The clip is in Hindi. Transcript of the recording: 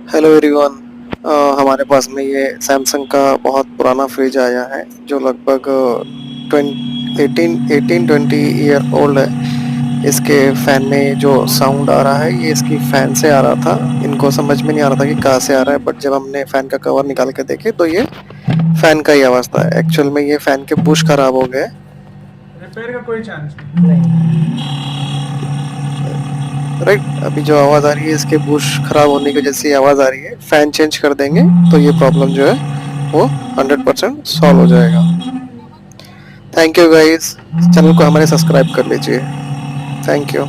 Hello everyone. हमारे पास में ये सैमसंग का बहुत पुराना फ्रिज आया है जो लगभग 18-20 ईयर ओल्ड है। इसके फैन में जो साउंड आ रहा है ये इसकी फैन से आ रहा था। इनको समझ में नहीं आ रहा था कि कहाँ से आ रहा है, बट जब हमने फैन का कवर निकाल के देखे तो ये फैन का ही आवाज था। एक्चुअल में ये फैन के बुश खराब हो गए। रिपेयर का कोई चांस नहीं। राइट, अभी जो आवाज आ रही है इसके बुश खराब होने की वजह से ये आवाज आ रही है। फैन चेंज कर देंगे तो ये प्रॉब्लम जो है वो 100% सॉल्व हो जाएगा। थैंक यू गाइस, चैनल को हमारे सब्सक्राइब कर लीजिए। Thank you.